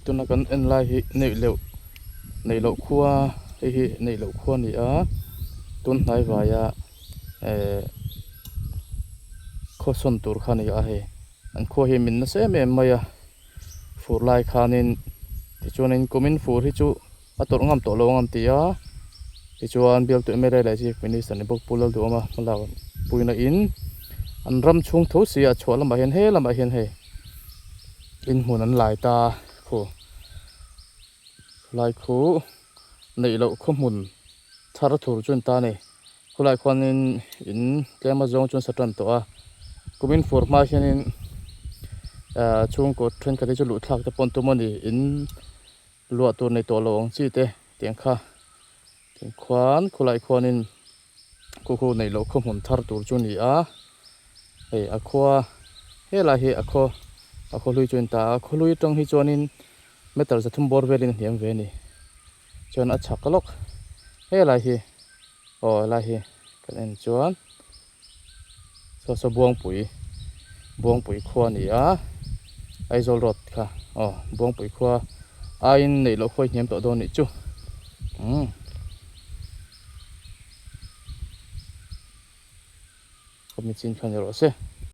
ตัวนักกันไล่ในเหลาขั้วในเหลาขั้วนี่ต้นไม้วายข้อส่วนตัวขานี่อันขั้วมินนั่นเสียไม่มาฟูไล่ขานินที่ชวนกุมินฟูที่จูตัวงามตัวลงงามตีที่ชวนเบียบตัวไม่ได้เลยจีเป็นนิสัยบุกปูลตัวมาแล้วปุยน่ะอันรำช่วงทุเสียชวนลำบากเห็นอินหัวนั้นหลายตาหลายคู่ในเราข้อมูลทารุณจนตาเนี่ยหลายคนอินแกมาจงจนสะท้อนตัวกุมินฟูมาเช่นช่วงกดเทรนกันที่จะหลุดทางแต่ปนตัวมันอินลัวตัวในตัวลงจีเตเตียงข้าเตียงควานหลายคนคู่ในเราข้อมูลทารุณจนนี่อะขวาหลายอะขวาลุยจนตาขวาลุยตรงที่จวนไม่ตัดจะทุ่มบอลเวลินเหี่ยมเวนี่จวนอัดชักกะลกหลายหลายกันจวนสบวงปุ๋ยขวานี่ไอโซลรถค่ะบวงปุ๋ยขวาอินในเราค่อยเหี่ยมต่อโดนนี่จู่ก็มีชิ้นขันอยู่หรอเซ่